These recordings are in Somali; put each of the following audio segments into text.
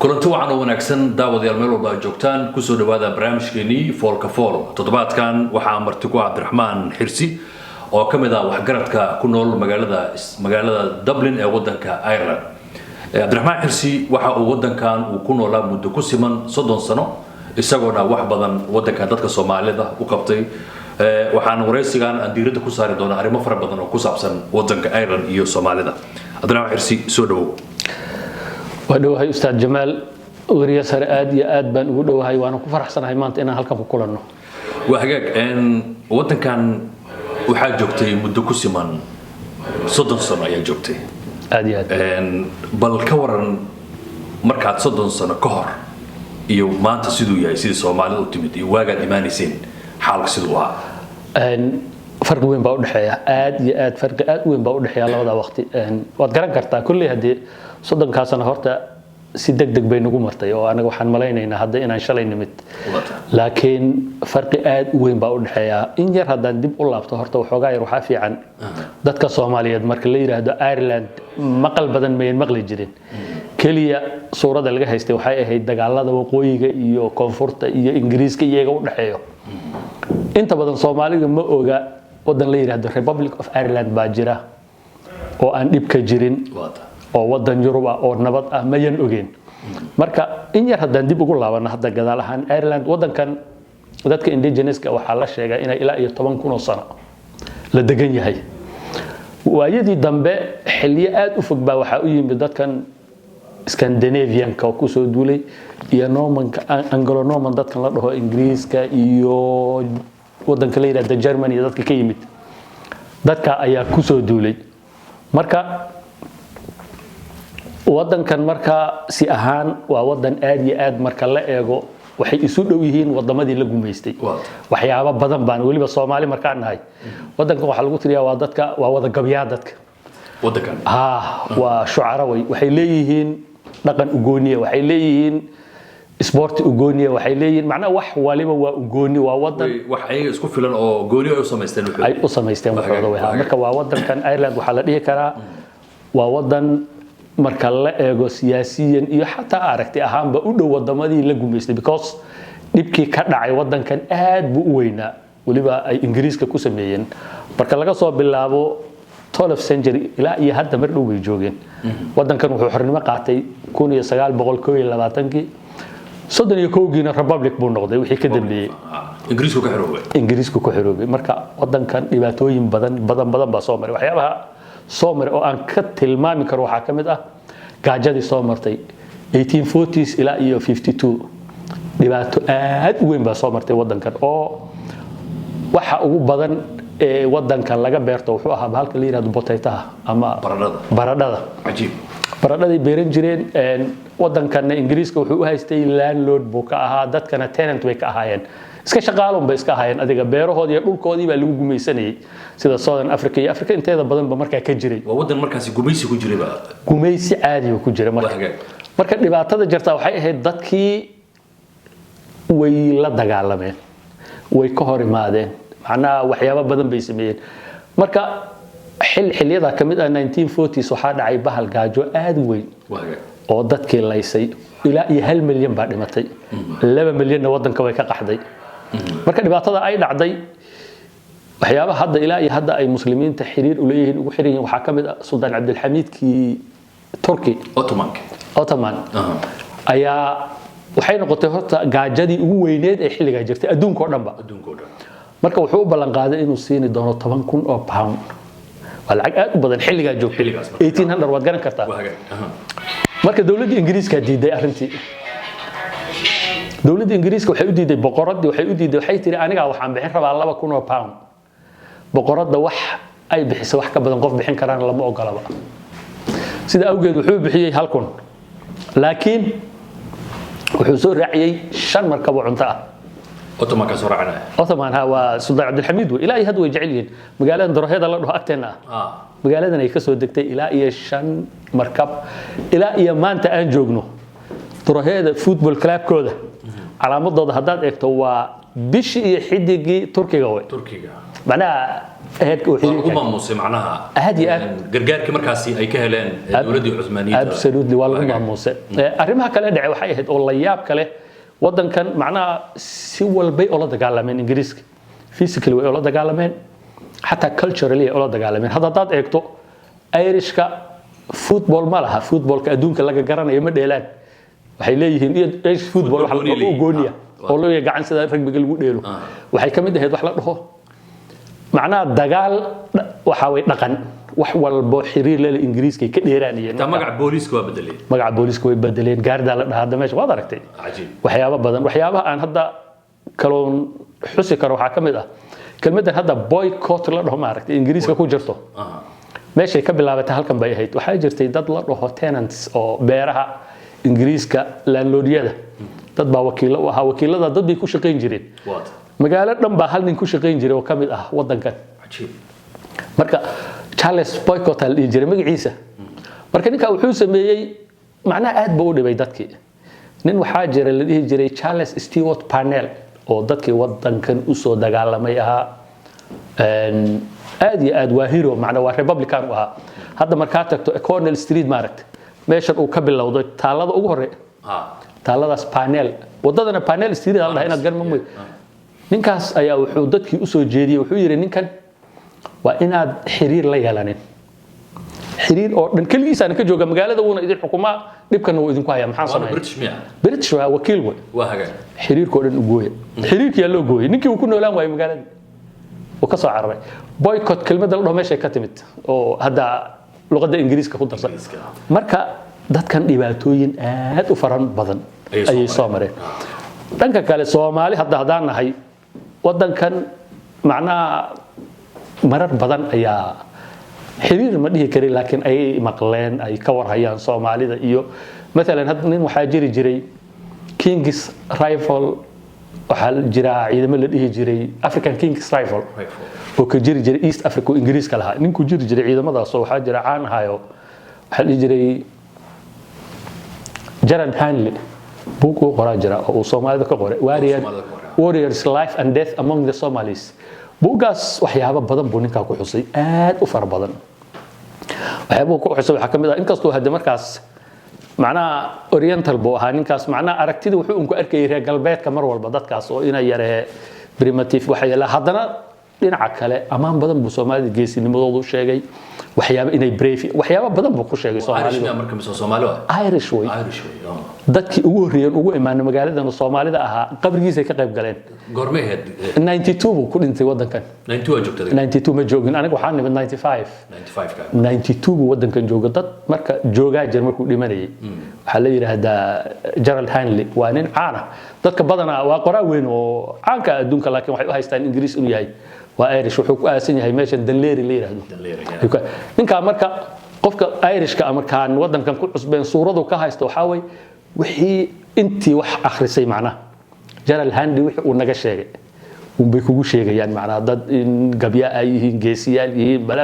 kulanti wacan oo wanaagsan daawadayaal meel walba joogtaan ku soo dhawaada barnaamijkeeni foolka fool toddobaadkan waxaa marti ku Cabdiraxmaan Xirsi oo kamid ah waxgaradka ku nool magaalada Dublin ee wadanka Ireland. Cabdiraxmaan Xirsi waxa uu wadankan uu ku noolaa muddo ku siman 30 sano isagoona wax badan wadanka dadka Soomaalida u qabtay. waxaan wareysigan aan diirada ku saari doonaa arrimo fara badan oo ku saabsan wadanka Ireland iyo Soomaalida. Cabdiraxmaan Xirsi soo dhawow. ودوهاي أستاذ جمال وريا سر آدي آد بان ودوهاي وأنا كفرح سنة هاي مانت إنا هالكم كلنا. وحقك إن وقت كان وحاج جوكتي مدكوسي من صدق سنة يا جوكتي. آدي آد. إن بالكورن مركات صدق سنة كهر يو ما أنت سيدو يا سيد سومالي وتمدي واجد إيماني سين حالك سيدوها. إن فرق وين بقول حياة آد يا آد فرق آد وين بقول حياة الله هذا وقتي إن وتقرن كرتا كل هذه صدق كاسنا هرتا سيدك بينكم مرتي وأنا وحن ملايين هذا إن شاء الله نمت لكن فرق آد وين بقول حياة إن جر هذا ندب الله بتهرتا وحجاي روح في عن ذات كصومالية مركلية هذا أيرلند مقل بدن مين مقل جرين كلية صورة دلقة هيستوي حياة هي دجال هذا وقوي يو كونفورت يو إنجليز كي يجوا حياة أنت بدن صومالي ما أوجا ودن ليه هذا Republic of Ireland باجرة أو أن يبقى جرين oo wadan Yurub ah oo nabad ah ma yan ogeyn marka in yar haddaan dib ugu laabano hadda gadaal ahaan Ireland wadankan dadka indigenous-ka waxa la sheegay inay ilaa iyo 10,000 sano la degan yahay waayadii dambe xilliyo aad u fog baa waxa u yimid dadkan Scandinavian-ka ku soo duulay iyo Norman-ka Anglo-Norman dadkan la dhaho Ingiriiska iyo wadanka la yiraahdo Germany dadka ka yimid dadka ayaa ku soo duulay marka wadankan marka si ahaan waa wadan aad iyo aad marka la eego waxay isu dhow yihiin wadamadii la gumeystay waxyaabo badan baan waliba Soomaali marka nahay wadankan waxa lagu tiriyaa waa dadka waa wada gabyaa dadka wadankan waa shucara waxay leeyihiin dhaqan ugooniye waxay leeyihiin sport ugooniye waxay leeyihiin macna wax waliba waa ugooni waa wadan wax ay isku filan oo gooni ay u samaysteen waxooda marka waa wadankan Ireland waxa la dhihi karaa waa wadan marka la eego siyaasiyan iyo xataa aragti ahaanba u dhow wadamadii la gumeystay because dibkii ka dhacay wadankan aad buu u weynaa waliba ay Ingiriiska ku sameeyeen marka laga soo bilaabo 12th century ilaa iyo hadda mar dhow bay joogeen wadankan wuxuu xornimo qaatay 1921 31giina republic buu noqday wixii ka dambeeyay Ingiriisku ku xiroobay marka wadankan dhibaatooyin badan baa soo maray waxyaabaha Soomaali oo aan ka tilmaami karo waxa kamid ah gaajadii soo martay 1840s ilaa iyo 52 dhibaato aad u weyn baa soo martay wadankan oo waxa ugu badan ee wadankan laga beerto wuxuu ahaa halka la yiraahdo potato ama baradhada ajiib baradhadii beeran jireen wadankan Ingiriiska wuxuu u haystay landlord buu ka ahaa dadkana tenant way ka ahaayeen iska shaqaalon bay iska ahaayeen adiga beerahoodii iyo dhulkoodii baa lagu gumaysanayay sida Southern Africa iyo Africa inteeda badan ba markaa ka jiray waa wadan markaas gumaysi ku jiray gumaysi caadi ku jiray marka dhibaatada jirta waxay ahayd dadkii way la dagaalameen way ka hor imaadeen macna waxyaabo badan bay sameeyeen marka xilliyada kamid ah 1940s waxa dhacay bahal gaajo aad u weyn oo dadkii laysay ilaa iyo 1 milyan baa dhimatay 2 milyan wadanka way ka qaxday marka dhibaatada ay dhacday waxyaabaha hadda ilaa iyo hadda ay muslimiinta xiriir u leeyihiin ugu xiran waxa kamid ah Sultan Abdul Hamid ki Turkey Ottoman ayaa waxay noqotay horta gaajadii ugu weyneed ee xilliga jirtay adduunka oo dhan marka wuxuu u ballan qaaday inuu siini doono 10,000 oo pound waa lacag aad u badan xilliga joogtay 1800 waad garan kartaa marka dawladda Ingiriiska diiday arintii dawladda Ingiriiska waxay u diiday boqoradii waxay tiri aniga waxaan bixin rabaa 2,000 oo pound boqorada wax ay bixiso wax ka badan qof bixin karaan lama ogolaba sida awgeed wuxuu bixiyay 1,000 laakiin wuxuu soo raaciyay 5 markab oo cunto ah Ottoman ka soo raacnaa Ottoman waa Sultan Abdul Hamid ilaa iyo had way jecel yihiin magaalada Doroheeda la dhaho agteena magaaladan ay ka soo degtay ilaa iyo 5 markab ilaa iyo maanta aan joogno Doroheeda football club-kooda calaamadooda haddaad eegto waa bishi iyo xidigii Turkiga Turkiga macna heerka uu xiriirka kuma muusay macnaha aad iyo aad gargaarkii markaasi ay ka heleen dawladda Cuthmaaniyiinta absolutely waa lagu maamuusay arrimaha kale dhacay waxay ahayd oo la yaab kale wadankan macnaha si walbay oo la dagaalameen Ingiriiska physically way oo la dagaalameen حتى culturally oo la dagaalameen haddaad eegto Irishka football ma laha footballka adduunka laga garanayo ma dheelaan waxay leeyihiin Irish football waxa lagu gooniya oo loo gacan sida rugby lagu dheelo waxay kamid ahayd wax la dhaho macnaha dagaal waxa way dhaqan wax walbo xiriir la Ingiriiska ka dheeraanayeen magaca booliska waa bedeleen magaca booliska way bedeleen gaarda la dhahaa meesha waad aragtay ajiib waxyaabo badan waxyaabaha aan hadda kaloon xusi karo waxa kamid ah kelmaddan hadda boycott la dhaho ma aragtay Ingiriiska ku jirto meeshay ka bilaabatay halkan bay ahayd waxa jirtay dad la dhaho tenants oo beeraha Ingiriiska landlordyada dad baa wakiilo u ahaa wakiilada dad bay ku shaqeyn jireen magaalo dhan baa hal nin ku shaqeyn jiray oo kamid ah wadankan ajiib marka Charles boycott al jiray magaciisa marka ninka wuxuu sameeyay macna aad buu u dhibay dadkii nin waxa jira la dhihi jiray Charles Stewart Parnell oo dadkii wadankan u soo dagaalamay ahaa aad iyo aad waa hero macna waa republican ah hadda marka tagto Cornell Street maaragtay meeshan uu ka bilowday taalada ugu hore taaladaas Parnell wadadana Parnell Street la dhahay inaad garmay ninkaas ayaa wuxuu dadkii u soo jeediyay wuxuu yiri ninkan waa inaad xiriir la yeelanin xiriir oo dhan kaligiisa ka jooga magaalada uu idin xukuma dibkan uu idinku haya maxaa sameeyay British waa wakiil waa haga xiriirka oo dhan u gooyay xiriirkii loo gooyay ninkii uu ku noolaan waayay magaalada oo ka soo carray boycott kelmadda la meesha ka timid oo hadda luqadda Ingiriiska ku darsan marka dadkan dhibaatooyin aad u faran badan ayay soo mareen dhanka kale Soomaali hadda nahay wadankan macnaha marar badan ayaa xiriir ma dhihi kari laakiin ay maqleen ay ka warhayaan Soomaalida iyo mesela had nin waxa jiri jiray King's Rifle waxa jira ciidamo la dhihi jiray African King's Rifle oo ka jiri jiray East Africa oo Ingiriiska lahaa ninku jiri jiray ciidamadaas oo waxa jira caan ahayo waxa la jiray Gerald Hanley buku qoraa jira oo Soomaalida ka qoray Warriors Life and Death Among the Somalis buugaas waxyaabo badan buu ninka ku xusay aad u far badan waxyaabo ku xusay waxa kamid ah inkastoo hadda markaas macnaha oriental buu ahaa ninkaas macnaha aragtida wuxuu ku arkay reer galbeedka mar walba dadkaas oo ina yaree primitive waxa yala haddana dhinaca kale amaan badan buu Soomaalida geesinimadoodu sheegay waxyaabo inay brave waxyaabo badan buu ku sheegay Soomaalida marka Soomaaliya Irish way dadkii ugu horeeyeen ugu imaan magaalada Soomaalida ahaa qabrigiisa ka qayb galeen goormeed 92 buu ku dhintay wadankan 92 joogtay 92 ma joogin aniga waxaan nimid 92 buu wadankan jooga dad marka joogaa jir markuu dhimanayay waxa la yiraahdaa Gerald Hanley waa nin caan ah dadka badana waa qoraa weyn oo caanka adduunka laakiin waxay u haystaan Ingiriis inuu yahay waa Irish wuxuu ku aasan yahay meeshan Danleeri la yiraahdo ninka marka qofka Irishka ama kaan wadankan ku cusbeen suuradu ka haysto waxa way wixii intii wax akhrisay macnaha Gerald Hanley wixii uu naga sheegay bay kugu sheegayaan macnaha dad in gabya ay yihiin geesiyaal yihiin bala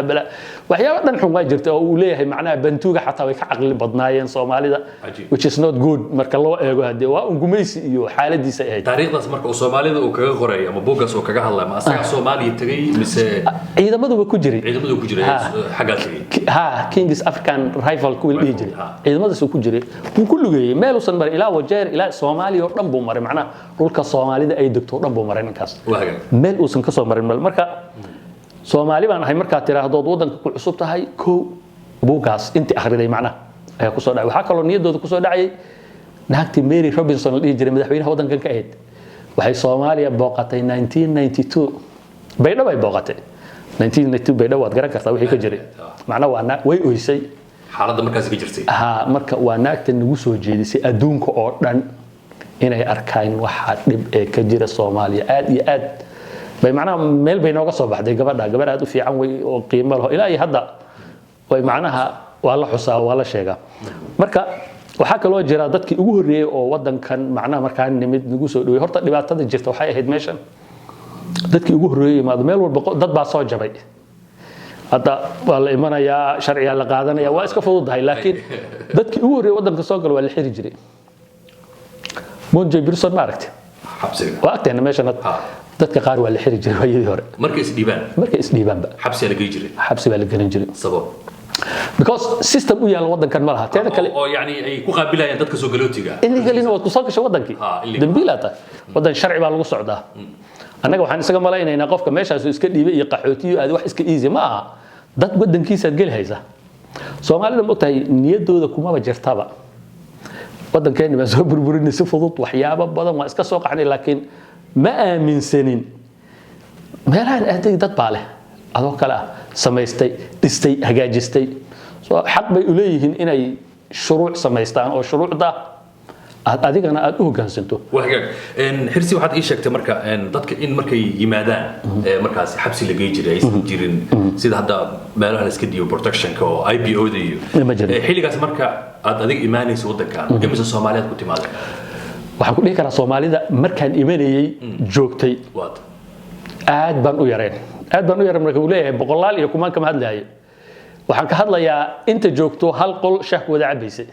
waxyaabo dhan xun waa jirta oo uu leeyahay macnaha bantuuga xataa way ka aqli badnaayeen Soomaalida which is not good marka loo eego hadii waa ungumeysi iyo xaaladiisa ay taariikhdaas marka uu Soomaalida uu kaga qoray ama buugaas uu kaga hadlay ma asaga Soomaaliya tagay mise ciidamadu way ku jiray xagga tagay King's African Rifle ku dhigi jiray ciidamadaas ku jiray uu ku lugeeyay meel uu san maray ilaa wajeer ilaa Soomaaliya oo dhan buu maray macnaha dhulka Soomaalida ay degto dhan buu maray ninkaas meel uu san ka soo marin marka Soomaali baan ahay marka tiraahdo wadanka ku cusub tahay ko buugaas intii akhriday macnaha ayaa ku soo dhacay waxa kale oo niyadooda ku soo dhacay naagti Mary Robinson la dhihi jiray madaxweynaha wadankan ka ahayd waxay Soomaaliya booqatay 1992 baydhabo ay booqatay 1992 baydhabo waad garan kartaa wixii ka jiray macnaha waa way oysay xaaladda markaas ka jirtay marka waa naagta nagu soo jeedisay adduunka oo dhan inay arkaan waxa dhib ee ka jira Soomaaliya aad iyo aad bay macnaha meel bay nooga soo baxday gabadha aad u fiican way oo qiimo leh ilaa hadda way macnaha waa la xusaa waa la sheegaa marka waxa kale oo jira dadkii ugu horeeyay oo wadankan macnaha markaan nimid nagu soo dhaway horta dhibaatada jirta waxay ahayd meeshan dadkii ugu horeeyay maad meel walba dad baa soo jabay hadda waa la imanayaa sharciga la qaadanaya waa iska fududahay laakiin dadkii ugu horeeyay wadanka soo gal waa la xiri jiray Monjay Birson ma aragtay xabsiga waqtiina meeshan dadka qaar waa la xiri jiray waayadii hore markay isdhiibaanba xabsi la geey jiray xabsi baa la gelin jiray sabab because system u yaal wadankan ma laha teeda kale oo yani ay ku qaabilayaan dadka soo galootiga illegally waa ku soo gashay wadankii dambiilata wadan sharci baa lagu socdaa annaga waxaan isaga malaynaynaa qofka meeshaas iska dhiibay iyo qaxootiyo aad wax iska easy ma aha dad wadankiisa geli haysa Soomaalida ma ogtahay niyadooda kuma jirtaba wadankeena ma soo burburinay si fudud waxyaabo badan waa iska soo qaxnay laakiin ma aaminsanin meelahan aday dad baa leh adoo kala samaystay dhistay hagaajistay soo xaq bay u leeyihiin inay shuruuc samaystaan oo shuruucda adigana aad u hoggaansanto waxaag xirsi waxaad ii sheegtay marka dadka in markay yimaadaan markaas xabsi la geey jiray aysan jirin sida hadda meelaha la iska diiyo protectionka oo IPO-da iyo xilligaas marka aad adiga imaanayso wadankan imisa Soomaaliyeed ku timaadeen waxaan ku dhihi karaa Soomaalida markaan imanayay joogtay aad baan u yareen marka uu leeyahay boqolaal iyo kumaan kama hadlaayay waxaan ka hadlayaa inta joogto hal qol shaah wada cabaysay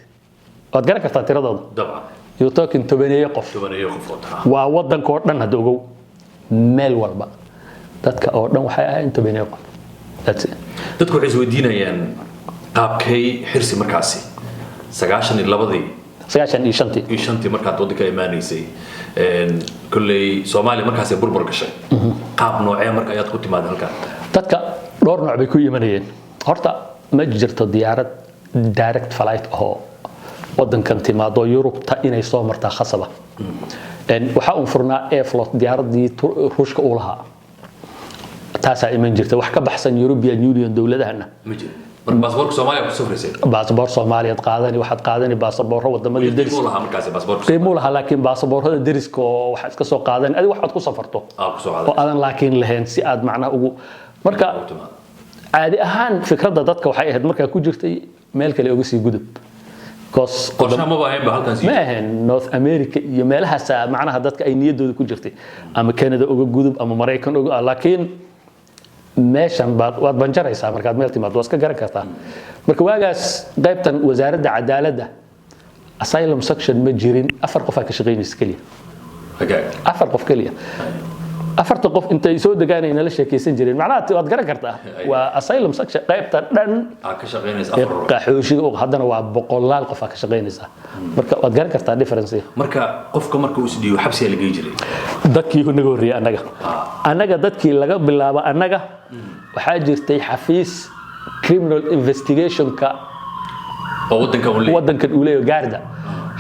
waad garan kartaa tiradooda dabcan you talking tobaneeyo qof waa wadanka oo dhan hada ogow meel walba dadka oo dhan waxay ahaayeen tobaneeyo qof that's it dadku waxay isweydiinayaan qaabkay xirsi markaasi 92 markaad wadanka imaanaysay kulley Soomaaliya markaas ay burbur gashay qaab noocee marka ayaad ku timaadeen halkan dadka dhowr nooc bay ku yimaanayeen horta ma jirto diyaarad direct flight oo wadankan timaado Yurubta inay soo martaa khasaba waxa uu furnaa airfloat diyaaradii Ruushka u lahaa taasa iman jirta wax ka baxsan European Union dawladahana ma jiro marka baasaboorka Soomaaliya ku safraysay baasaboor Soomaaliyeed qaadani waxaad qaadani baasaboorro wadamada dariska lahaa markaas baasaboorka qiimo lahaa laakiin baasaboorrada dariska oo waxa iska soo qaadan adiga waxaad ku safarto oo aadan laakiin lahayn si aad macna ugu marka caadi ahaan fikradda dadka waxay ahayd marka ku jirtay meel kale uga sii gudub qorshaha ma baahan ba halkaas ma ahan North America iyo meelahaas macnaha dadka ay niyadooda ku jirtay ama Canada uga gudub ama Mareykan uga laakiin meeshan waad banjaraysaa markaad meel timaado waad iska garan kartaa marka waagaas qaybtan wasaaradda cadaaladda asylum section ma jirin afar qof ka shaqeynaysa kaliya afar qof kaliya afarta qof intay soo degaanayna la sheekeysan jireen macnaha waad garan kartaa waa asylum section qaybta dhan ka shaqeynaysa afar qaxooshiga oo haddana waa boqolaal qof ka shaqeynaysa marka waad garan kartaa difference marka qofka marka uu isdiyo xabsi la geey jiray dadkii naga horreeyay anaga dadkii laga bilaabo anaga waxaa jirtay xafiis criminal investigation ka oo wadankan uu leeyahay gaarda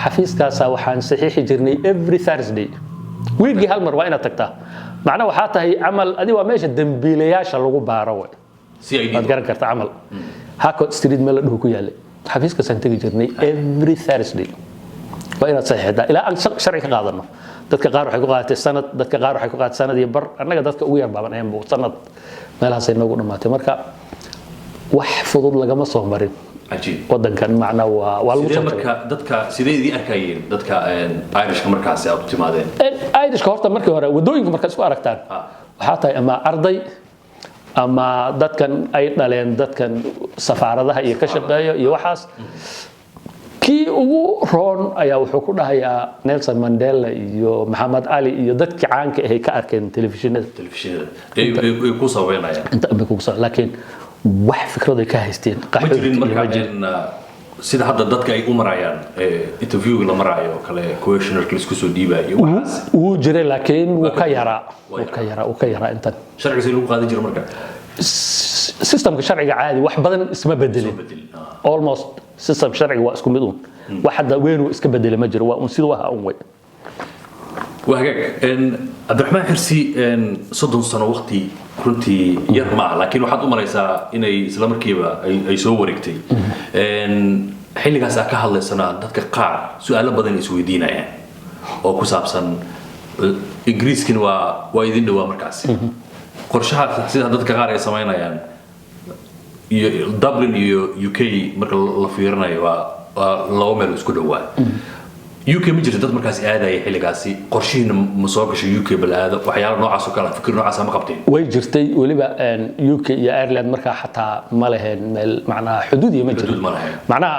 xafiiskaas waxaan saxiixi jirnay every Thursday weekly hal mar waa inaad tagtaa macna waxa tahay amal adi waa meesha dambiilayaasha lagu baaro way CID aad garan kartaa amal Harcourt Street meel dhul ku yaale xafiiska san tagi jirnay every Thursday waa inaad saxiixdaa ilaa aan sharci ka qaadano dadka qaar waxay ku qaadatay sanad dadka qaar waxay ku qaadatay sanad iyo bar annaga dadka ugu yar baaban ayaan sanad meelahaas ay noogu dhamaatay marka wax fudud lagama soo marin ajiib wadankan macna waa lagu soo marka dadka sideedii arkayeen dadka Irishka markaas aad u timaadeen Irishka horta markii hore wadooyinka markaas isku aragtaan waxa tahay ama arday ama dadkan ay dhaleen dadkan safaaradaha iyo ka shaqeeyo iyo waxaas kii ugu roon ayaa wuxuu ku dhahayaa Nelson Mandela iyo Muhammad Ali iyo dadkii caanka ah ka arkeen telefishinada ay ku saweynayaan inta ay ku soo laakiin wax fikrado ka haysteen qaxootiga marka sida hadda dadka ay u marayaan interview la marayo kale questionnaire isku soo dhiibayo waxaas uu jiray laakiin uu ka yaraa intan sharciga lagu qaadi jiray marka systemka sharciga caadi wax badan isma bedelin almost system sharciga waa isku mid wax hadda weyn uu iska bedelay ma jiro waa sidoo waxa way وهاجك عبد الرحمن حرسي صدق سنة وقتي كنتي يرمى لكن واحد أمر يسا إن إسلام ركيبة أي سووا ركتي حين جالس أكهل السنة ذاتك قاع سؤال بدن يسويدينا يعني أو كسب سن إنجليز كنوا وايدين دوا مركز قرشات سيد ذاتك قاع يسمعنا يعني دبلن يو كي مركز لفيرنا يوا لو ملوس كدوا UK ma jirto dad markaas aadaya xilligaasi qorshihiina ma soo gashay UK bal aado waxyaalo noocaas oo kale fikir noocaas ma qabteen way jirtay waliba UK iyo Ireland markaa xataa ma lahayn meel macnaha xuduud iyo ma jirin macnaha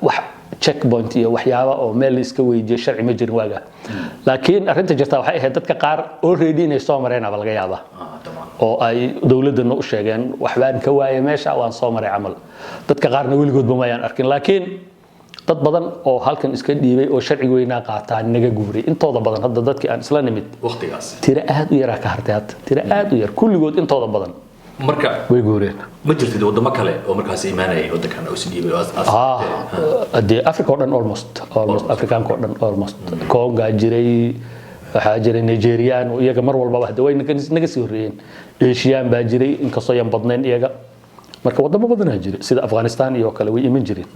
wax checkpoint iyo waxyaabo oo meel iska weydiyo sharci ma jirin waaga laakiin arinta jirta waxay ahayd dadka qaar already inay soo mareen aba laga yaabaa oo ay dawladana u sheegeen waxbaan ka waayay meesha waan soo maray amal dadka qaarna weligood ma ayaan arkin laakiin dad badan oo halkan iska dhiibay oo sharci weynaa qaataa naga guuray intooda badan hadda dadkii aan isla nimid waqtigaas tira aad u yar ka hartay tira aad u yar kulligood intooda badan marka way guureen ma jirtid wadamo kale oo markaas iimaanay wadankan oo si dhiibay hadii Africa oo dhan almost African oo dhan almost Congo jiray waxa jiray Nigerian oo iyaga mar walba hadda way naga sii horeeyeen Asian baa jiray inkastoo yan badnayn iyaga marka wadamo badan ah jiray sida Afghanistan iyo kale way iman jireen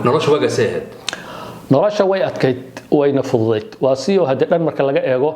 nolosha waga seehed nolosha way adkayd wayna fududayd waa siyo hadda dhan marka laga eego